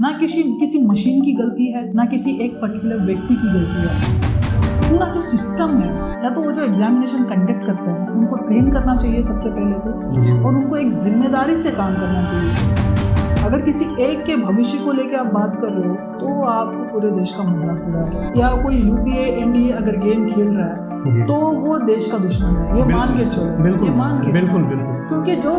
ना किसी मशीन की गलती है, ना किसी एक पर्टिकुलर व्यक्ति की गलती है। पूरा जो सिस्टम है, या तो वो जो एग्जामिनेशन कंडक्ट करते हैं उनको ट्रेन करना चाहिए सबसे पहले तो, और उनको एक जिम्मेदारी से काम करना चाहिए। अगर किसी एक के भविष्य को लेकर आप बात कर रहे हो तो आपको पूरे देश का मजाक उड़ा रहे हो। या कोई यूपीए एनडीए अगर गेम खेल रहा है तो वो देश का दुश्मन है, ये मान के चलो, ये मान के बिल्कुल। क्योंकि जो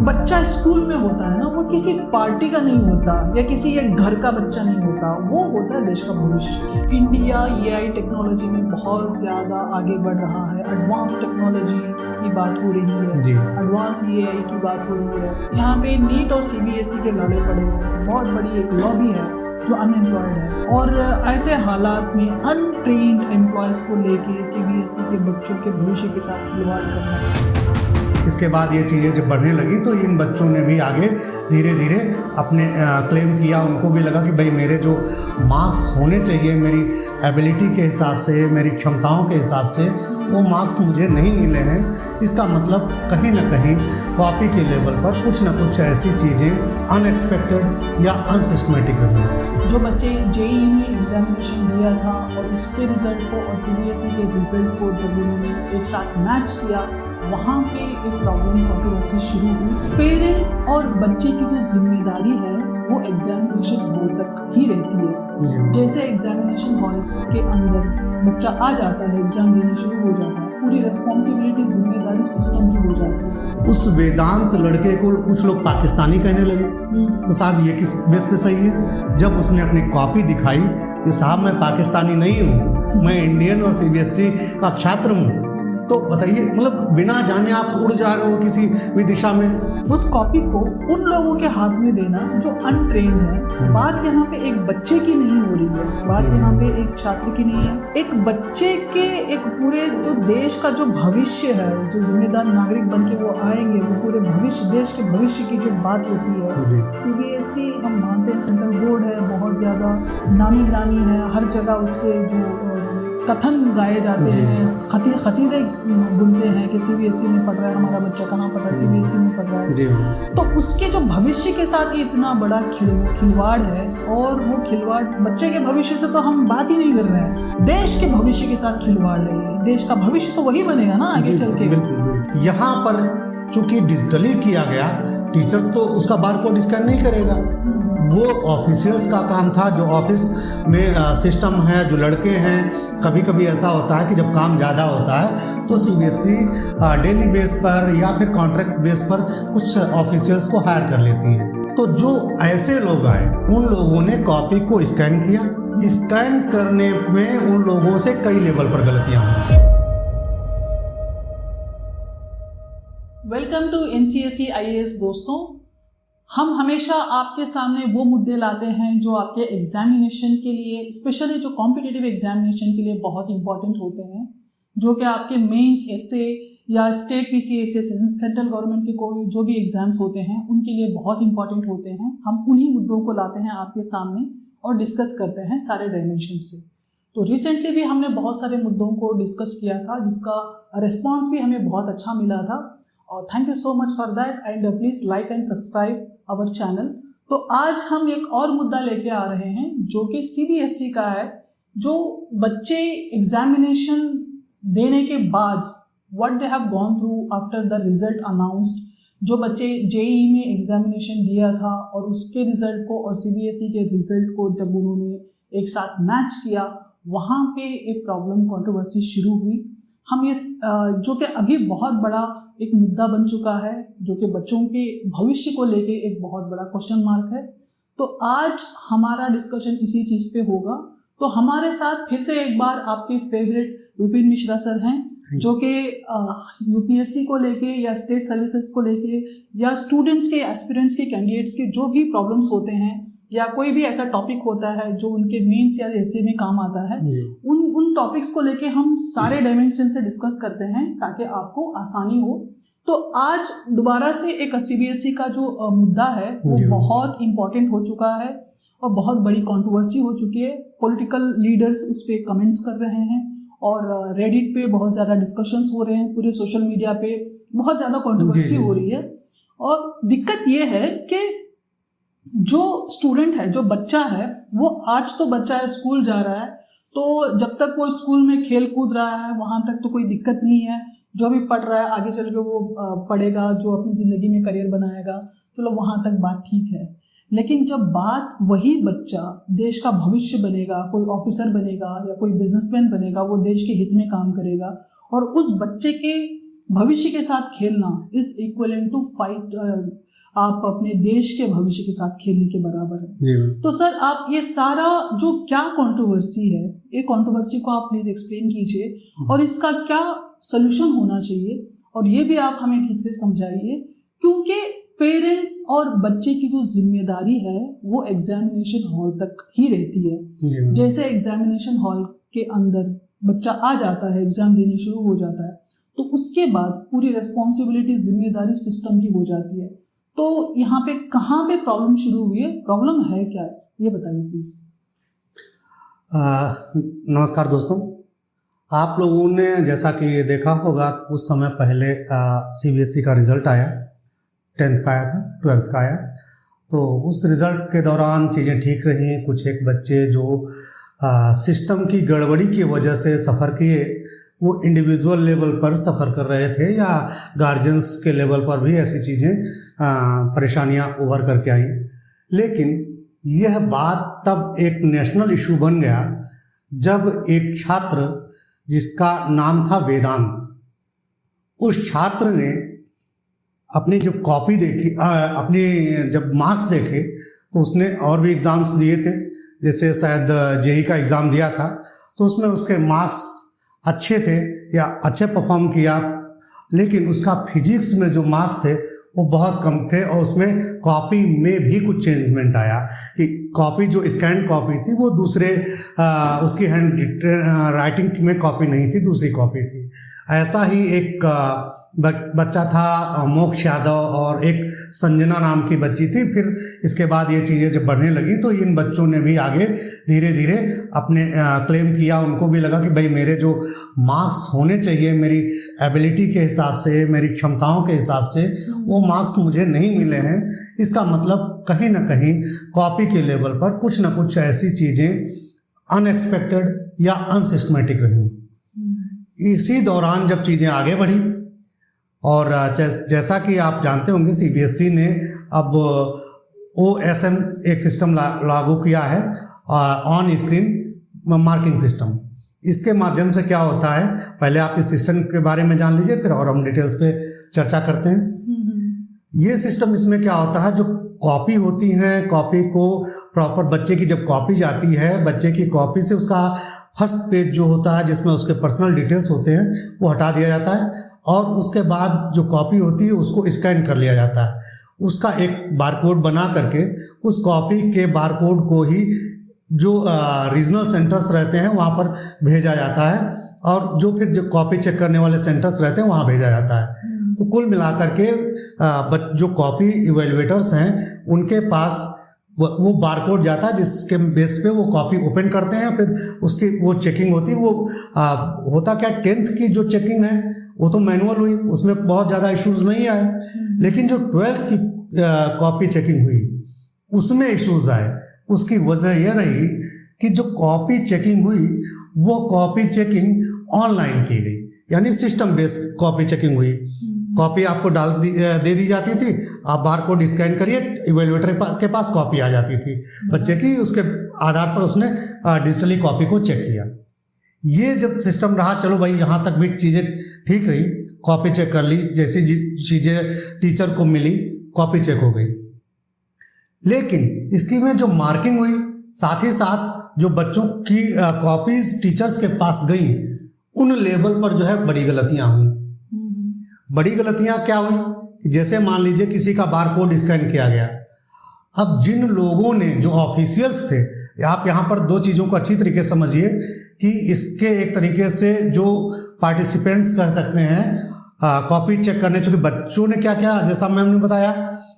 बच्चा स्कूल में होता है ना, वो किसी पार्टी का नहीं होता या किसी एक घर का बच्चा नहीं होता, वो होता है देश का भविष्य। इंडिया एआई टेक्नोलॉजी में बहुत ज़्यादा आगे बढ़ रहा है। एडवांस टेक्नोलॉजी की बात हो रही है, एडवांस एआई की बात हो रही है। यहाँ पे नीट और सीबीएसई के लड़े पड़े हैं। बहुत बड़ी एक लॉबी है जो अनएम्प्लॉयड है, और ऐसे हालात में अनट्रेन्ड एम्प्लॉयज़ को लेके सीबीएसई के बच्चों के भविष्य के साथ खिलवाड़ करना। इसके बाद ये चीज़ें जब बढ़ने लगी तो इन बच्चों ने भी आगे धीरे धीरे अपने क्लेम किया। उनको भी लगा कि भाई मेरे जो मार्क्स होने चाहिए मेरी एबिलिटी के हिसाब से, मेरी क्षमताओं के हिसाब से, वो मार्क्स मुझे नहीं मिले हैं। इसका मतलब कहीं ना कहीं कॉपी के लेवल पर कुछ ना कुछ ऐसी चीज़ें अनएक्सपेक्टेड या अनसिस्टमेटिक रही हैं। जो बच्चे जेईई में एग्जामिनेशन दिया था और उसके रिजल्ट को और सीबीएसई के रिजल्ट को जब उन्होंने एक साथ मैच किया, वहाँ पे एक प्रॉब्लम कंट्रोवर्सी शुरू हुई। पेरेंट्स और बच्चे की जो जिम्मेदारी है वो एग्जामिनेशन हॉल तक ही रहती है। जैसे एग्जामिनेशन हॉल के अंदर बच्चा आ जाता है, एग्जाम देने शुरू हो जाता है, पूरी रिस्पॉन्सिबिलिटी जिम्मेदारी सिस्टम की हो जाती है। उस वेदांत लड़के को कुछ लोग पाकिस्तानी कहने लगे, तो साहब ये किस बेस पे सही है? जब उसने अपनी कॉपी दिखाई कि साहब मैं पाकिस्तानी नहीं हूँ, मैं इंडियन और सीबीएसई का छात्र हूँ, तो बताइए, मतलब बिना जाने आप उड़ जा रहे हो किसी भी दिशा में। उस कॉपी को उन लोगों के हाथ में देना जो अनट्रेन्ड है। बात यहाँ पे एक बच्चे की नहीं हो रही है, बात यहाँ पे एक छात्र की नहीं है, एक बच्चे के, एक पूरे जो देश का जो भविष्य है, जो जिम्मेदार नागरिक बन के वो आएंगे, वो पूरे भविष्य, देश के भविष्य की जो बात होती है। सीबीएसई हम मानते हैं सेंट्रल बोर्ड है, बहुत ज़्यादा नामी गिरामी है, हर जगह उसके जो कथन गाए जाते हैं, खसीदे बुनते हैं कि सीबीएसई में पढ़ रहा है हमारा बच्चा, कहाँ पढ़ रहा है, सीबीएसई में पढ़ रहा है। तो उसके जो भविष्य के साथ इतना बड़ा खिलवाड़ है, और वो खिलवाड़ बच्चे के भविष्य से तो हम बात ही नहीं कर रहे हैं, देश के भविष्य के साथ खिलवाड़ है। देश का भविष्य तो वही बनेगा ना आगे चल के। यहाँ पर चूंकि डिजिटली किया गया, टीचर तो उसका बारकोड स्कैन नहीं करेगा, वो ऑफिशियल्स का काम था। जो ऑफिस में सिस्टम है, जो लड़के हैं, कभी कभी ऐसा होता है कि जब काम ज़्यादा होता है तो सीबीएसई डेली बेस पर या फिर कॉन्ट्रैक्ट बेस पर कुछ ऑफिशियल्स को हायर कर लेती है। तो जो ऐसे लोग आए, उन लोगों ने कॉपी को स्कैन किया। स्कैन करने में उन लोगों से कई लेवल पर गलतियाँ हुई। Welcome to NCSE IAS. दोस्तों, हम हमेशा आपके सामने वो मुद्दे लाते हैं जो आपके एग्जामिनेशन के लिए, स्पेशली जो कॉम्पिटिटिव एग्जामिनेशन के लिए बहुत इंपॉर्टेंट होते हैं, जो कि आपके मेंस, एसए या स्टेट पीसीएसए, सेंट्रल गवर्नमेंट के कोई जो भी एग्जाम्स होते हैं उनके लिए बहुत इंपॉर्टेंट होते हैं। हम उन्हीं मुद्दों को लाते हैं आपके सामने और डिस्कस करते हैं सारे डायमेंशन से। तो रिसेंटली भी हमने बहुत सारे मुद्दों को डिस्कस किया था, जिसका रिस्पॉन्स भी हमें बहुत अच्छा मिला था, और thank you so much for that. And please like and subscribe our channel. तो आज हम एक और मुद्दा लेके आ रहे हैं जो कि सीबीएसई का है। जो बच्चे एग्जामिनेशन देने के बाद, what they have gone through after the result announced, जो बच्चे जेईई में एग्जामिनेशन दिया था और उसके रिजल्ट को और सीबीएसई के रिजल्ट को जब उन्होंने एक साथ मैच किया, वहाँ पे एक प्रॉब्लम कंट्रोवर्सी शुरू हुई। हम ये जो कि अभी बहुत बड़ा एक मुद्दा बन चुका है, जो कि बच्चों के भविष्य को लेके एक बहुत बड़ा क्वेश्चन मार्क है। तो आज हमारा डिस्कशन इसी चीज़ पे होगा। तो हमारे साथ फिर से एक बार आपके फेवरेट विपिन मिश्रा सर हैं, जो कि यूपीएससी को लेके या स्टेट सर्विसेज को लेके या स्टूडेंट्स के, एस्पिरेंट्स के, कैंडिडेट्स के जो भी प्रॉब्लम्स होते हैं या कोई भी ऐसा टॉपिक होता है जो उनके मेंस या एसे में काम आता है, उन टॉपिक्स को लेके हम सारे डायमेंशन से डिस्कस करते हैं ताकि आपको आसानी हो। तो आज दोबारा से एक सीबीएसई का जो मुद्दा है वो बहुत इंपॉर्टेंट हो चुका है और बहुत बड़ी कंट्रोवर्सी हो चुकी है। पॉलिटिकल लीडर्स उस पर कमेंट्स कर रहे हैं और रेडिट पे बहुत ज़्यादा डिस्कशंस हो रहे हैं, पूरे सोशल मीडिया पे बहुत ज़्यादा कंट्रोवर्सी हो रही है। और दिक्कत ये है कि जो स्टूडेंट है, जो बच्चा है, वो आज तो बच्चा है, स्कूल जा रहा है, तो जब तक वो स्कूल में खेल कूद रहा है वहाँ तक तो कोई दिक्कत नहीं है। जो भी पढ़ रहा है आगे चल के वो पढ़ेगा, जो अपनी ज़िंदगी में करियर बनाएगा, चलो वहाँ तक बात ठीक है। लेकिन जब बात वही बच्चा देश का भविष्य बनेगा, कोई ऑफिसर बनेगा या कोई बिजनेसमैन बनेगा, वो देश के हित में काम करेगा, और उस बच्चे के भविष्य के साथ खेलना इज इक्वलेंट टू फाइट, आप अपने देश के भविष्य के साथ खेलने के बराबर है। तो सर आप ये सारा जो क्या कंट्रोवर्सी है, ये कंट्रोवर्सी को आप प्लीज एक्सप्लेन कीजिए और इसका क्या सोल्यूशन होना चाहिए, और ये भी आप हमें ठीक से समझाइए, क्योंकि पेरेंट्स और बच्चे की जो जिम्मेदारी है वो एग्जामिनेशन हॉल तक ही रहती है। जैसे एग्जामिनेशन हॉल के अंदर बच्चा आ जाता है, एग्जाम देने शुरू हो जाता है, तो उसके बाद पूरी रिस्पॉन्सिबिलिटी, जिम्मेदारी सिस्टम की हो जाती है। तो यहाँ पे कहाँ पे प्रॉब्लम शुरू हुई है, प्रॉब्लम है क्या, ये बताइए प्लीज। नमस्कार दोस्तों, आप लोगों ने जैसा कि देखा होगा कुछ समय पहले सीबीएसई का रिजल्ट आया, 10th का आया था, 12th का आया। तो उस रिज़ल्ट के दौरान चीज़ें ठीक रहीं। कुछ एक बच्चे जो सिस्टम की गड़बड़ी की वजह से सफ़र किए, वो इंडिविजुअल लेवल पर सफ़र कर रहे थे या गार्जियंस के लेवल पर भी ऐसी चीज़ें परेशानियां उभर करके आई। लेकिन यह बात तब एक नेशनल इशू बन गया जब एक छात्र जिसका नाम था वेदांत, उस छात्र ने अपनी जब कॉपी देखी, अपने जब मार्क्स देखे, तो उसने और भी एग्ज़ाम्स दिए थे, जैसे शायद जेई का एग्ज़ाम दिया था, तो उसमें उसके मार्क्स अच्छे थे या अच्छे परफॉर्म किया, लेकिन उसका फिजिक्स में जो मार्क्स थे वो बहुत कम थे, और उसमें कॉपी में भी कुछ चेंजमेंट आया कि कॉपी जो स्कैन कॉपी थी वो दूसरे उसकी हैंड राइटिंग में कॉपी नहीं थी, दूसरी कॉपी थी। ऐसा ही एक बच्चा था मोक्ष यादव और एक संजना नाम की बच्ची थी। फिर इसके बाद ये चीज़ें जब बढ़ने लगी तो इन बच्चों ने भी आगे धीरे धीरे अपने क्लेम किया। उनको भी लगा कि भाई मेरे जो मार्क्स होने चाहिए मेरी एबिलिटी के हिसाब से, मेरी क्षमताओं के हिसाब से, वो मार्क्स मुझे नहीं मिले हैं। इसका मतलब कहीं ना कहीं कॉपी के लेवल पर कुछ ना कुछ ऐसी चीज़ें अनएक्सपेक्टेड या अनसिस्टमेटिक रही। इसी दौरान जब चीज़ें आगे बढ़ी और जैसा कि आप जानते होंगे सीबीएसई ने अब OSM एक सिस्टम लागू किया है, ऑन स्क्रीन मार्किंग सिस्टम। इसके माध्यम से क्या होता है, पहले आप इस सिस्टम के बारे में जान लीजिए, फिर और हम डिटेल्स पे चर्चा करते हैं। ये सिस्टम, इसमें क्या होता है, जो कॉपी होती हैं, कॉपी को प्रॉपर बच्चे की जब कॉपी जाती है, बच्चे की कॉपी से उसका फर्स्ट पेज जो होता है जिसमें उसके पर्सनल डिटेल्स होते हैं वो हटा दिया जाता है, और उसके बाद जो कॉपी होती है उसको स्कैन कर लिया जाता है। उसका एक बारकोड बना करके उस कॉपी के बारकोड को ही जो रीजनल सेंटर्स रहते हैं वहाँ पर भेजा जाता है, और जो फिर जो कॉपी चेक करने वाले सेंटर्स रहते हैं वहाँ भेजा जाता है। तो कुल मिलाकर के जो कॉपी इवेल्युएटर्स हैं उनके पास वो बारकोड जाता है, जिसके बेस पे वो कॉपी ओपन करते हैं, फिर उसकी वो चेकिंग होती है। वो होता क्या, 10th की जो चेकिंग है वो तो मैनुअल हुई, उसमें बहुत ज़्यादा इश्यूज नहीं आए, लेकिन जो 12th की कॉपी चेकिंग हुई उसमें इश्यूज आए। उसकी वजह यह रही कि जो कॉपी चेकिंग हुई वो कॉपी चेकिंग ऑनलाइन की गई, यानी सिस्टम बेस्ड कॉपी चेकिंग हुई। कॉपी आपको दे दी जाती थी, आप बारकोड स्कैन करिए, इवेल्युएटर के पास कॉपी आ जाती थी बच्चे की, उसके आधार पर उसने डिजिटली कॉपी को चेक किया। ये जब सिस्टम रहा, चलो भाई यहाँ तक भी चीज़ें ठीक रही, कॉपी चेक कर ली, जैसी चीज़ें टीचर को मिली कॉपी चेक हो गई। लेकिन इसकी में जो मार्किंग हुई, साथ ही साथ जो बच्चों की कॉपीज टीचर्स के पास गई, उन लेवल पर जो है बड़ी गलतियाँ हुई। बड़ी गलतियां क्या हुई, जैसे मान लीजिए किसी का बारकोड स्कैन किया गया। अब जिन लोगों ने, जो ऑफिशियल्स थे, आप यहाँ पर दो चीज़ों को अच्छी तरीके से समझिए कि इसके एक तरीके से जो पार्टिसिपेंट्स कह सकते हैं कॉपी चेक करने, चूँकि बच्चों ने क्या किया, जैसा मैम ने बताया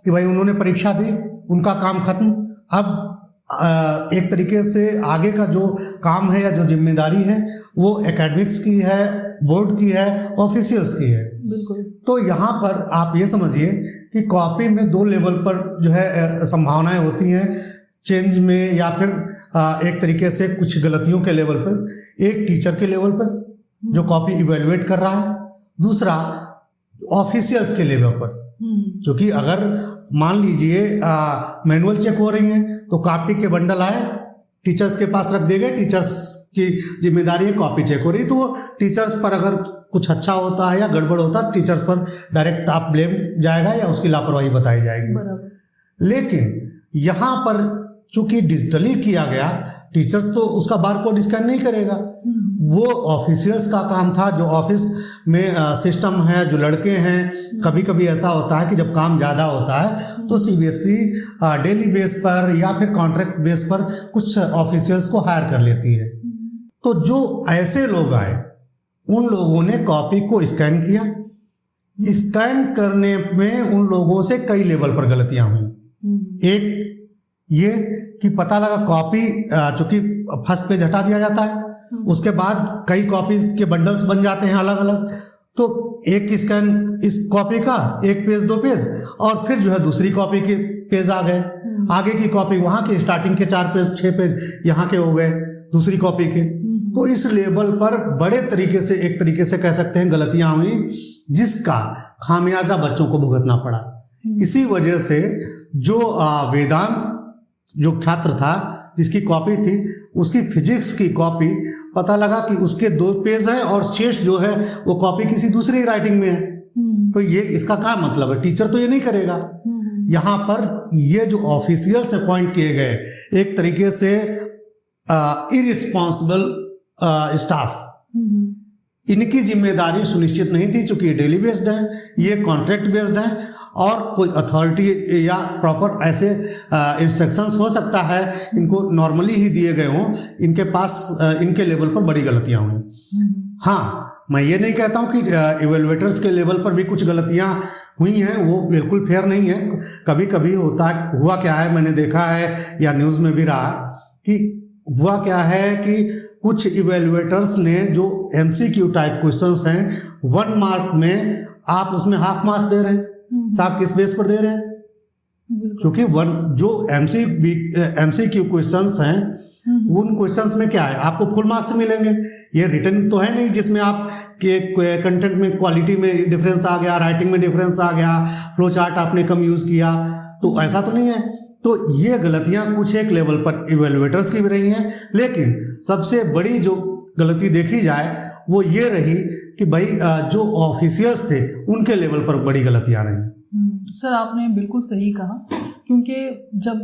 कि भाई उन्होंने परीक्षा दी, उनका काम खत्म। अब एक तरीके से आगे का जो काम है या जो जिम्मेदारी है वो एकेडमिक्स की है, बोर्ड की है, ऑफिशियल्स की है। बिल्कुल। तो यहाँ पर आप ये समझिए कि कॉपी में दो लेवल पर जो है संभावनाएं होती हैं चेंज में, या फिर एक तरीके से कुछ गलतियों के लेवल पर। एक टीचर के लेवल पर जो कॉपी इवेलुएट कर रहा है, दूसरा ऑफिशियल्स के लेवल पर, क्योंकि अगर मान लीजिए मैनुअल चेक हो रही है तो कॉपी के बंडल आए टीचर्स के पास रख दिए गए, टीचर्स की जिम्मेदारी है कॉपी चेक हो रही, तो टीचर्स पर अगर कुछ अच्छा होता है या गड़बड़ होता है टीचर्स पर डायरेक्ट आप ब्लेम जाएगा या उसकी लापरवाही बताई जाएगी। लेकिन यहाँ पर चूंकि डिजिटली किया गया, टीचर तो उसका बारकोड स्कैन नहीं करेगा, वो ऑफिशियल्स का काम था। जो ऑफिस में सिस्टम है, जो लड़के हैं, कभी कभी ऐसा होता है कि जब काम ज़्यादा होता है तो सीबीएसई डेली बेस पर या फिर कॉन्ट्रैक्ट बेस पर कुछ ऑफिशियल्स को हायर कर लेती है। तो जो ऐसे लोग आए उन लोगों ने कॉपी को स्कैन किया। स्कैन करने में उन लोगों से कई लेवल पर गलतियां हुई। एक ये कि पता लगा कॉपी चूंकि फर्स्ट पेज हटा दिया जाता है, उसके बाद कई कॉपी के बंडल्स बन जाते हैं अलग अलग, तो एक स्कैन इस कॉपी का, एक पेज दो पेज, और फिर जो है दूसरी कॉपी के पेज आ गए, आगे की कॉपी वहां के स्टार्टिंग के 4 पेज 6 पेज यहाँ के हो गए दूसरी कॉपी के। तो इस लेवल पर बड़े तरीके से, एक तरीके से कह सकते हैं, गलतियां हुई, जिसका खामियाजा बच्चों को भुगतना पड़ा। इसी वजह से जो वेदांत जो छात्र था जिसकी कॉपी थी, उसकी फिजिक्स की कॉपी पता लगा कि उसके 2 पेज हैं और शेष जो है वो कॉपी किसी दूसरी राइटिंग में है। तो ये इसका क्या मतलब है? टीचर तो ये नहीं करेगा। यहाँ पर ये जो ऑफिशियल से अपॉइंट किए गए, एक तरीके से इरिस्पॉन्सिबल स्टाफ, इनकी जिम्मेदारी सुनिश्चित नहीं थी, चूंकि ये डेली बेस्ड है, ये कॉन्ट्रैक्ट बेस्ड है, और कोई अथॉरिटी या प्रॉपर ऐसे इंस्ट्रक्शंस हो सकता है इनको नॉर्मली ही दिए गए हों, इनके पास इनके लेवल पर बड़ी गलतियां हुई। हाँ, मैं ये नहीं कहता हूं कि इवेलुएटर्स के लेवल पर भी कुछ गलतियां हुई हैं, वो बिल्कुल फेयर नहीं है। कभी कभी होता, हुआ क्या है, मैंने देखा है या न्यूज़ में भी रहा कि हुआ क्या है कि कुछ इवेलुएटर्स ने जो MCQ टाइप क्वेश्चंस हैं 1 मार्क में, आप उसमें हाफ मार्क्स दे रहे हैं। साहब किस बेस पर दे रहे हैं? क्योंकि जो MCQ क्वेश्चंस हैं, उन क्वेश्चंस में क्या है, आपको फुल मार्क्स मिलेंगे। ये रिटर्न तो है नहीं जिसमें आप के कंटेंट में क्वालिटी में डिफरेंस आ गया, राइटिंग में डिफरेंस आ गया, फ्लो चार्ट आपने कम यूज किया, तो ऐसा तो नहीं है। तो ये गलतियां कुछ एक लेवल पर इवेलुएटर्स की भी रही हैं, लेकिन सबसे बड़ी जो गलती देखी जाए वो ये रही कि भाई जो ऑफिशियल्स थे उनके लेवल पर बड़ी गलतियां रही। सर आपने बिल्कुल सही कहा, क्योंकि जब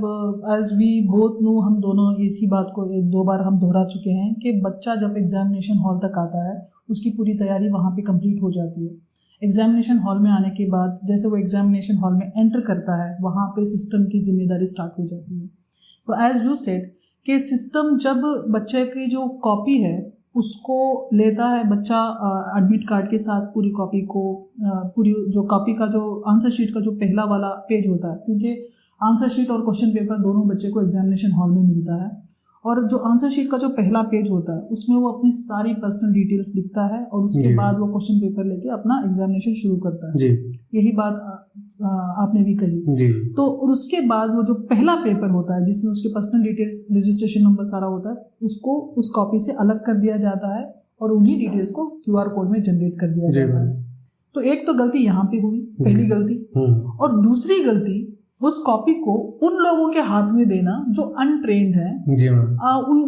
एज वी बोथ नो, हम दोनों इसी बात को 2 बार हम दोहरा चुके हैं कि बच्चा जब एग्जामिनेशन हॉल तक आता है उसकी पूरी तैयारी वहाँ पे कंप्लीट हो जाती है। एग्जामिनेशन हॉल में आने के बाद जैसे वो एग्जामिनेशन हॉल में एंटर करता है, वहाँ पे सिस्टम की जिम्मेदारी स्टार्ट हो जाती है। तो एज यू सेड कि सिस्टम जब बच्चे की जो कॉपी है उसको लेता है, बच्चा एडमिट कार्ड के साथ पूरी कॉपी को, पूरी जो कॉपी का जो आंसर शीट का जो पहला वाला पेज होता है, क्योंकि आंसर शीट और क्वेश्चन पेपर दोनों बच्चे को एग्जामिनेशन हॉल में मिलता है, और जो आंसर शीट का जो पहला पेज होता है उसमें वो अपनी सारी पर्सनल डिटेल्स लिखता है और उसके बाद वो क्वेश्चन पेपर लेके अपना एग्जामिनेशन शुरू करता है। यही बात आपने भी कही। तो और उसके बाद वो जो पहला पेपर होता है जिसमें उसके पर्सनल डिटेल्स, रजिस्ट्रेशन नंबर सारा होता है, उसको उस कॉपी से अलग कर दिया जाता है और उन्हीं डिटेल्स को QR कोड में जनरेट कर दिया जाता है। तो एक तो गलती यहाँ पे हुई, पहली गलती। और दूसरी गलती, उस कॉपी को उन लोगों के हाथ में देना जो अनट्रेन्ड है,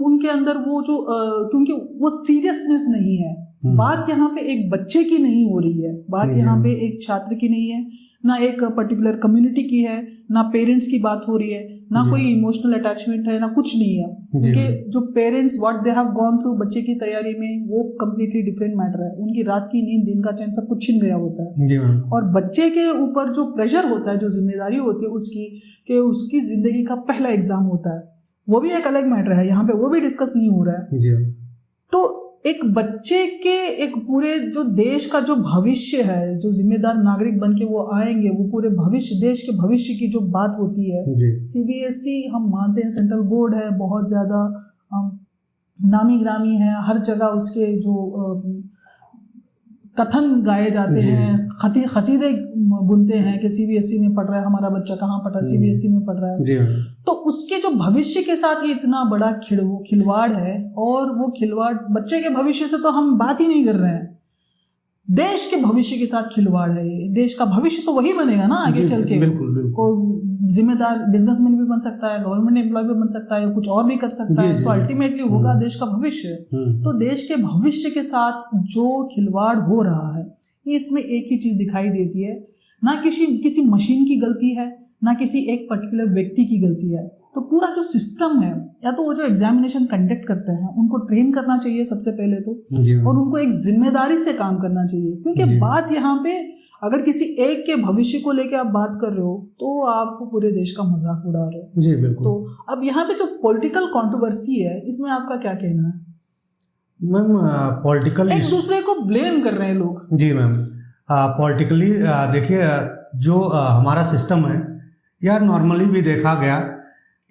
उनके अंदर वो जो क्योंकि वो सीरियसनेस नहीं है। बात यहाँ पे एक बच्चे की नहीं हो रही है, बात यहाँ पे एक छात्र की नहीं है, ना एक पर्टिकुलर कम्युनिटी की है, ना पेरेंट्स की बात हो रही है, ना कोई इमोशनल अटैचमेंट है, ना कुछ नहीं है। क्योंकि जो parents what they have gone through बच्चे की तैयारी में, वो कम्प्लीटली डिफरेंट मैटर है। उनकी रात की नींद, दिन का चैन सब कुछ छिन गया होता है। और बच्चे के ऊपर जो प्रेशर होता है, जो जिम्मेदारी होती है उसकी, कि उसकी जिंदगी का पहला एग्जाम होता है, वो भी एक अलग मैटर है, यहाँ पे वो भी डिस्कस नहीं हो रहा है। तो एक बच्चे के, एक पूरे जो देश का जो भविष्य है, जो जिम्मेदार नागरिक बन के वो आएंगे, वो पूरे भविष्य, देश के भविष्य की जो बात होती है, CBSE हम मानते हैं सेंट्रल बोर्ड है, बहुत ज़्यादा नामी ग्रामी है, हर जगह उसके जो कथन गाए जाते हैं, खसीदे बुनते हैं कि सीबीएसई में पढ़ रहा है हमारा बच्चा, कहाँ पढ़ रहा है, सीबीएसई में पढ़ रहा है जी। तो उसके जो भविष्य के साथ ये इतना बड़ा खिलवाड़ है, और वो खिलवाड़ बच्चे के भविष्य से तो हम बात ही नहीं कर रहे हैं, देश के भविष्य के साथ खिलवाड़ है ये। देश का भविष्य तो वही बनेगा ना आगे चल के। बिल्कुल। कोई जिम्मेदार बिजनेसमैन भी बन सकता है, गवर्नमेंट एम्प्लॉय भी बन सकता है, कुछ और भी कर सकता है, तो अल्टीमेटली होगा देश का भविष्य। तो देश के भविष्य के साथ जो खिलवाड़ हो रहा है, ये इसमें एक ही चीज दिखाई देती है, ना किसी मशीन की गलती है, ना किसी एक पर्टिकुलर व्यक्ति की गलती है। तो पूरा जो सिस्टम है, या तो वो जो एग्जामिनेशन कंडक्ट करते हैं उनको ट्रेन करना चाहिए सबसे पहले तो, और उनको एक जिम्मेदारी से काम करना चाहिए। क्योंकि बात यहाँ पे अगर किसी एक के भविष्य को लेके आप बात कर रहे हो तो आप पूरे देश का मजाक उड़ा रहे हो। जी बिल्कुल। तो अब यहाँ पे जो पॉलिटिकल कंट्रोवर्सी है, इसमें आपका क्या कहना है? मैम पॉलिटिकल एक दूसरे को ब्लेम कर रहे हैं लोग। जी मैम, पॉलिटिकली देखिए जो हमारा सिस्टम है, या नॉर्मली भी देखा गया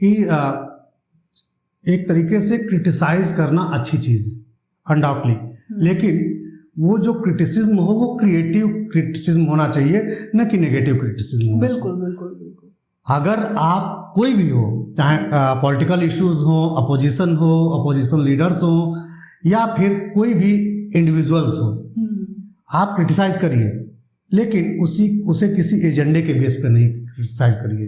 कि एक तरीके से क्रिटिसाइज करना अच्छी चीज अनडाउटली, लेकिन वो जो क्रिटिसिज्म हो वो क्रिएटिव क्रिटिसिज्म होना चाहिए, न कि नेगेटिव क्रिटिसिज्म। बिल्कुल बिल्कुल बिल्कुल। अगर आप कोई भी हो, चाहे पॉलिटिकल इश्यूज हो, अपोजिशन लीडर्स हो, या फिर कोई भी इंडिविजुअल्स हो, आप क्रिटिसाइज करिए, लेकिन उसे किसी एजेंडे के बेस पे नहीं क्रिटिसाइज करिए।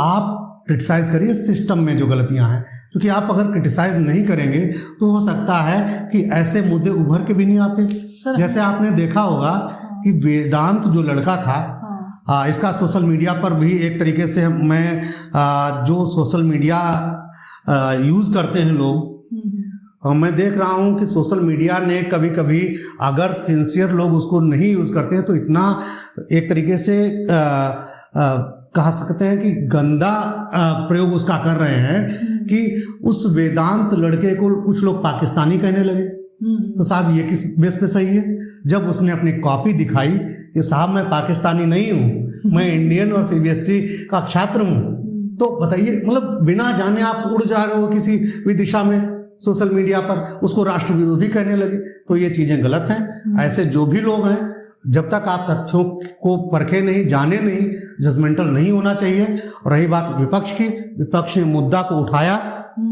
आप क्रिटिसाइज करिए सिस्टम में जो गलतियां हैं, क्योंकि आप अगर क्रिटिसाइज नहीं करेंगे तो हो सकता है कि ऐसे मुद्दे उभर के भी नहीं आते। जैसे आपने देखा होगा कि वेदांत जो लड़का था, इसका सोशल मीडिया पर भी एक तरीके से मैं जो सोशल मीडिया यूज करते हैं लोग, मैं देख रहा हूं कि सोशल मीडिया ने कभी कभी अगर सिंसियर लोग उसको नहीं यूज करते हैं तो इतना एक तरीके से कह सकते हैं कि गंदा प्रयोग उसका कर रहे हैं कि उस वेदांत लड़के को कुछ लोग पाकिस्तानी कहने लगे। तो साहब ये किस बेस पे सही है? जब उसने अपनी कॉपी दिखाई कि साहब मैं पाकिस्तानी नहीं हूँ, मैं इंडियन और सीबीएसई का छात्र हूँ, तो बताइए, मतलब बिना जाने आप उड़ जा रहे हो किसी भी दिशा में सोशल मीडिया पर, उसको राष्ट्र विरोधी कहने लगे। तो ये चीजें गलत हैं। ऐसे जो भी लोग हैं, जब तक आप तथ्यों को परखे नहीं, जाने नहीं, जजमेंटल नहीं होना चाहिए। और रही बात विपक्ष की, विपक्ष ने मुद्दा को उठाया,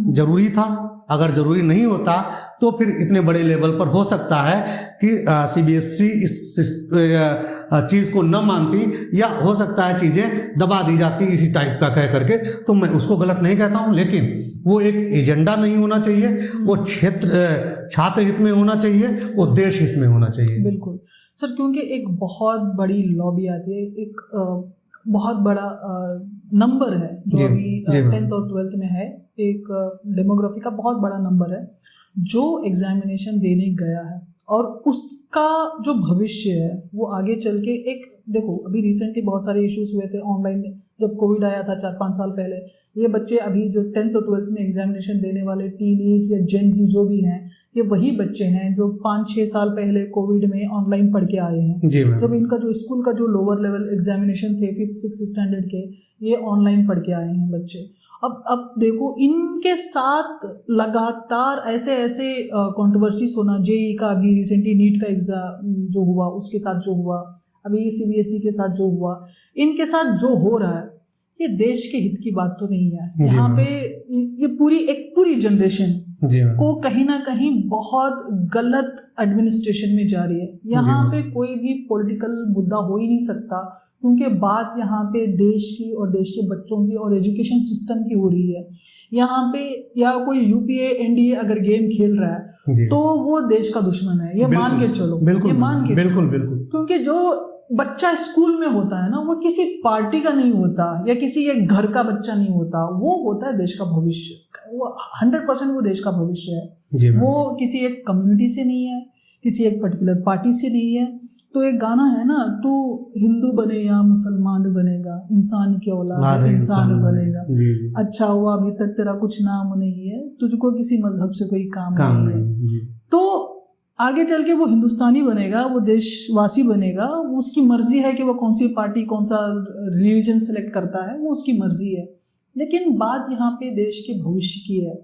जरूरी था। अगर जरूरी नहीं होता तो फिर इतने बड़े लेवल पर हो सकता है कि सीबीएसई इस चीज को न मानती, या हो सकता है चीजें दबा दी जाती इसी टाइप का कह करके। तो मैं उसको गलत नहीं कहता हूं, लेकिन वो एक एजेंडा नहीं होना चाहिए, वो छात्र हित में होना चाहिए, वो देश हित में होना चाहिए। बिल्कुल सर, क्योंकि एक बहुत बड़ी लॉबी आती है, एक बहुत बड़ा नंबर है जो अभी 10th और 12th में है, एक डेमोग्राफी का बहुत बड़ा नंबर है जो एग्जामिनेशन देने गया है, और उसका जो भविष्य है वो आगे चल के एक, देखो अभी रिसेंटली बहुत सारे इश्यूज हुए थे ऑनलाइन में, जब कोविड आया था 4-5 साल पहले। ये बच्चे अभी जो 10th और 12th में एग्जामिनेशन देने वाले टीनेज या जेन ज़ी जो भी हैं, ये वही बच्चे हैं जो 5-6 साल पहले कोविड में ऑनलाइन पढ़ के आए हैं। जब इनका जो स्कूल का जो लोअर लेवल एग्जामिनेशन थे 5th-6th स्टैंडर्ड के, ये ऑनलाइन पढ़ के आए हैं बच्चे। अब देखो इनके साथ लगातार ऐसे कंट्रोवर्सीज होना, जेईई का अभी रिसेंटली नीट का एग्जाम जो हुआ उसके साथ जो हुआ, अभी सीबीएसई के साथ जो हुआ, इनके साथ जो हो रहा है, ये देश के हित की बात तो नहीं है। यहाँ पे ये पूरी जनरेशन को कहीं ना कहीं बहुत गलत एडमिनिस्ट्रेशन में जा रही है। यहाँ पे कोई भी पॉलिटिकल मुद्दा हो ही नहीं सकता, क्योंकि बात यहाँ पे देश की और देश के बच्चों की और एजुकेशन सिस्टम की हो रही है। यहाँ पे या कोई यूपीए एनडीए अगर गेम खेल रहा है तो वो देश का दुश्मन है, ये मान के चलो, ये मान के बिल्कुल। क्योंकि जो बच्चा स्कूल में होता है ना, वो किसी पार्टी का नहीं होता या किसी एक घर का बच्चा नहीं होता, वो होता है देश का भविष्य। वो 100% वो देश का भविष्य है। वो किसी एक कम्युनिटी से नहीं है, किसी एक पर्टिकुलर पार्टी से नहीं है। तो एक गाना है ना, तू हिंदू बने या मुसलमान बनेगा, इंसान की औलाद इंसान बनेगा। अच्छा हुआ अभी तक तेरा कुछ नाम नहीं है, तुझको किसी मजहब से कोई काम नहीं है। तो आगे चल के वो हिंदुस्तानी बनेगा, वो देशवासी बनेगा, वो उसकी मर्जी है कि वो कौन सी पार्टी कौन सा रिलीजन सेलेक्ट करता है, वो उसकी मर्जी है। लेकिन बात यहाँ पे देश के भविष्य की है।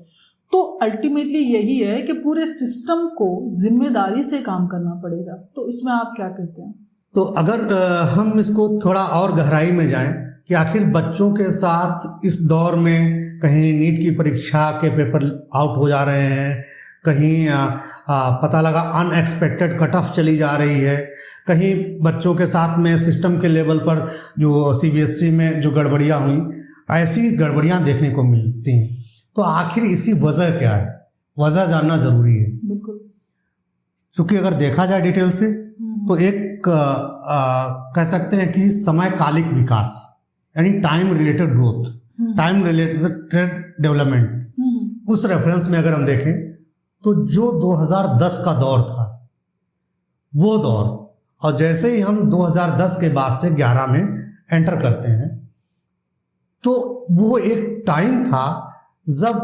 तो अल्टीमेटली यही है कि पूरे सिस्टम को जिम्मेदारी से काम करना पड़ेगा। तो इसमें आप क्या कहते हैं? तो अगर हम इसको थोड़ा और गहराई में जाएं कि आखिर बच्चों के साथ इस दौर में कहीं नीट की परीक्षा के पेपर आउट हो जा रहे हैं, कहीं पता लगा अनएक्सपेक्टेड कट ऑफ चली जा रही है, कहीं बच्चों के साथ में सिस्टम के लेवल पर जो सीबीएसई में जो गड़बड़ियाँ हुई, ऐसी गड़बड़ियाँ देखने को मिलती हैं। तो आखिर इसकी वजह क्या है, वजह जानना ज़रूरी है। बिल्कुल। क्योंकि अगर देखा जाए डिटेल से तो एक कह सकते हैं कि समयकालिक विकास यानी time related growth, time related development, उस रेफरेंस में अगर हम देखें तो जो 2010 का दौर था वो दौर, और जैसे ही हम 2010 के बाद से 11 में एंटर करते हैं तो वो एक टाइम था जब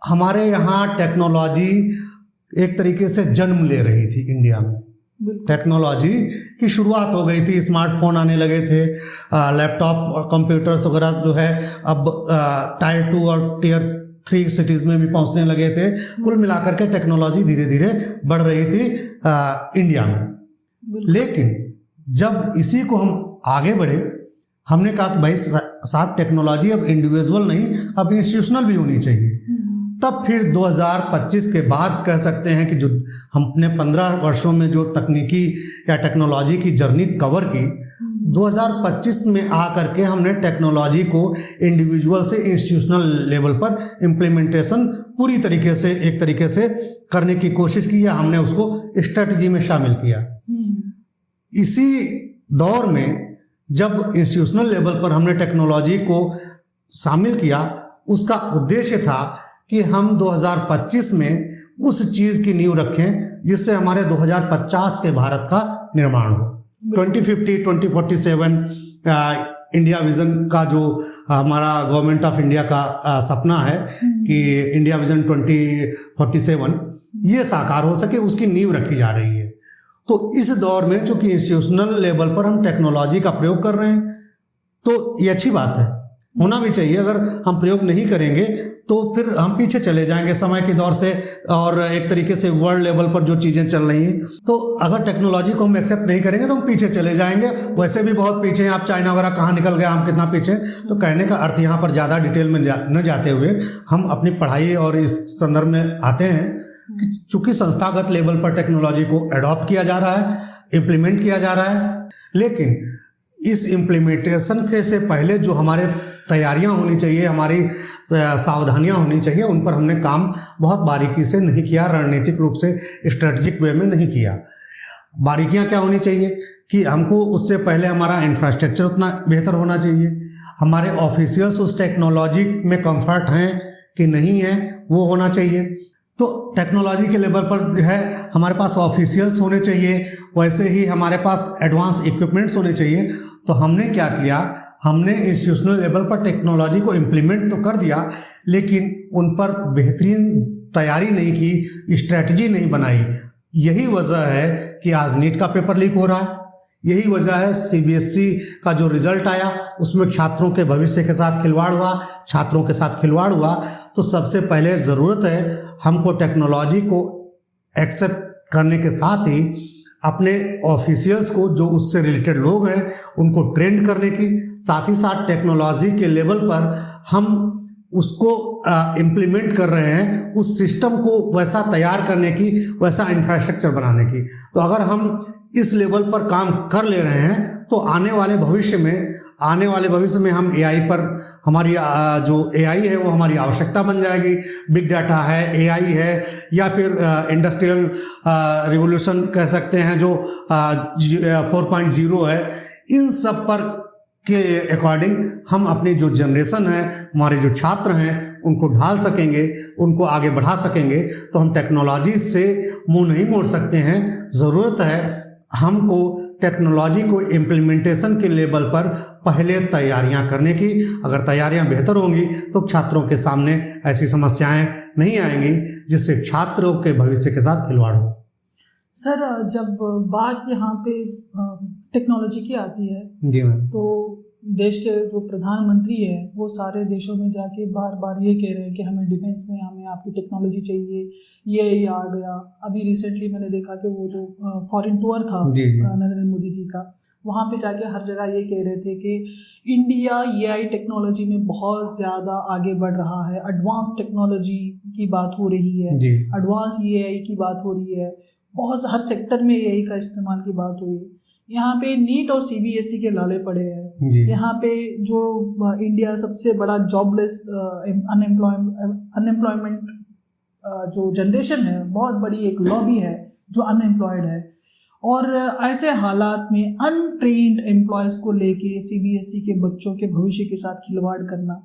हमारे यहाँ टेक्नोलॉजी एक तरीके से जन्म ले रही थी इंडिया में। टेक्नोलॉजी की शुरुआत हो गई थी, स्मार्टफोन आने लगे थे, लैपटॉप और कंप्यूटर्स वगैरह जो है अब टायर 2 और टियर 3 सिटीज़ में भी पहुंचने लगे थे। कुल मिलाकर के टेक्नोलॉजी धीरे धीरे बढ़ रही थी इंडिया में। लेकिन जब इसी को हम आगे बढ़े, हमने कहा कि भाई साहब टेक्नोलॉजी अब इंडिविजुअल नहीं, अब इंस्टीट्यूशनल भी होनी चाहिए। तब फिर 2025 के बाद कह सकते हैं कि जो हमने 15 वर्षों में जो तकनीकी या टेक्नोलॉजी की जर्नी कवर की, 2025 में आकर के हमने टेक्नोलॉजी को इंडिविजुअल से इंस्टीट्यूशनल लेवल पर इम्प्लीमेंटेशन पूरी तरीके से एक तरीके से करने की कोशिश की, या हमने उसको स्ट्रेटजी में शामिल किया। इसी दौर में जब इंस्टीट्यूशनल लेवल पर हमने टेक्नोलॉजी को शामिल किया, उसका उद्देश्य था कि हम 2025 में उस चीज़ की नींव रखें जिससे हमारे 2050 के भारत का निर्माण हो। 2050, 2047 इंडिया विजन का जो हमारा गवर्नमेंट ऑफ इंडिया का सपना है कि इंडिया विजन 2047 ये साकार हो सके, उसकी नींव रखी जा रही है। तो इस दौर में चूंकि इंस्टीट्यूशनल लेवल पर हम टेक्नोलॉजी का प्रयोग कर रहे हैं तो ये अच्छी बात है, होना भी चाहिए। अगर हम प्रयोग नहीं करेंगे तो फिर हम पीछे चले जाएंगे समय के दौर से, और एक तरीके से वर्ल्ड लेवल पर जो चीज़ें चल रही हैं, तो अगर टेक्नोलॉजी को हम एक्सेप्ट नहीं करेंगे तो हम पीछे चले जाएंगे। वैसे भी बहुत पीछे हैं, आप चाइना वगैरह कहाँ निकल गया, हम कितना पीछे। तो कहने का अर्थ यहाँ पर ज़्यादा डिटेल में न जाते हुए हम अपनी पढ़ाई और इस संदर्भ में आते हैं कि चूंकि संस्थागत लेवल पर टेक्नोलॉजी को अडॉप्ट किया जा रहा है, इम्प्लीमेंट किया जा रहा है, लेकिन इस इम्प्लीमेंटेशन के से पहले जो हमारे तैयारियां होनी चाहिए, हमारी सावधानियां होनी चाहिए, उन पर हमने काम बहुत बारीकी से नहीं किया, रणनीतिक रूप से स्ट्रेटजिक वे में नहीं किया। बारीकियां क्या होनी चाहिए कि हमको उससे पहले हमारा इंफ्रास्ट्रक्चर उतना बेहतर होना चाहिए, हमारे ऑफिशियल्स उस टेक्नोलॉजी में कंफर्ट हैं कि नहीं है वो होना चाहिए। तो टेक्नोलॉजी के लेवल पर जो है हमारे पास ऑफिशियल्स होने चाहिए, वैसे ही हमारे पास एडवांस इक्विपमेंट्स होने चाहिए। तो हमने क्या किया, हमने इंस्टीट्यूशनल लेवल पर टेक्नोलॉजी को इम्प्लीमेंट तो कर दिया, लेकिन उन पर बेहतरीन तैयारी नहीं की, स्ट्रैटेजी नहीं बनाई। यही वजह है कि आज नीट का पेपर लीक हो रहा है, यही वजह है सीबीएसई का जो रिजल्ट आया उसमें छात्रों के भविष्य के साथ खिलवाड़ हुआ, छात्रों के साथ खिलवाड़ हुआ। तो सबसे पहले ज़रूरत है हमको टेक्नोलॉजी को एक्सेप्ट करने के साथ ही अपने ऑफिशियल्स को, जो उससे रिलेटेड लोग हैं, उनको ट्रेंड करने की, साथ ही साथ टेक्नोलॉजी के लेवल पर हम उसको इम्प्लीमेंट कर रहे हैं, उस सिस्टम को वैसा तैयार करने की, वैसा इंफ्रास्ट्रक्चर बनाने की। तो अगर हम इस लेवल पर काम कर ले रहे हैं तो आने वाले भविष्य में हम एआई पर, हमारी जो एआई है वो हमारी आवश्यकता बन जाएगी। बिग डाटा है, एआई है, या फिर इंडस्ट्रियल रिवोल्यूशन कह सकते हैं जो 4.0 है, इन सब पर के अकॉर्डिंग हम अपनी जो जनरेशन है, हमारे जो छात्र हैं, उनको ढाल सकेंगे, उनको आगे बढ़ा सकेंगे। तो हम टेक्नोलॉजी से मुंह नहीं मोड़ सकते हैं। ज़रूरत है हमको टेक्नोलॉजी को इम्प्लीमेंटेशन के लेवल पर पहले तैयारियां करने की। अगर तैयारियां बेहतर होंगी तो छात्रों के सामने ऐसी समस्याएं नहीं आएंगी जिससे छात्रों के भविष्य के साथ खिलवाड़ हो। सर, जब बात यहाँ पे टेक्नोलॉजी की आती है जी मैम, तो देश के जो प्रधानमंत्री है वो सारे देशों में जाके बार बार ये कह रहे हैं कि हमें डिफेंस में हमें आपकी टेक्नोलॉजी चाहिए, ये आ गया। अभी रिसेंटली मैंने देखा कि वो जो फॉरेन टूर था नरेंद्र मोदी जी का, वहाँ पे जाके हर जगह ये कह रहे थे कि इंडिया एआई टेक्नोलॉजी में बहुत ज़्यादा आगे बढ़ रहा है, एडवांस टेक्नोलॉजी की बात हो रही है, एडवांस एआई की बात हो रही है, बहुत हर सेक्टर में एआई का इस्तेमाल की बात हुई है। यहाँ पे नीट और सीबीएसई के लाले पड़े हैं। यहाँ पे जो इंडिया सबसे बड़ा जॉबलेस अनएम्प्लॉयमेंट जो जनरेशन है, बहुत बड़ी एक लॉबी है जो अनएम्प्लॉयड है, और ऐसे हालात में अनट्रेन्ड एम्प्लॉयज़ को लेके सीबीएसई के बच्चों के भविष्य के साथ खिलवाड़ करना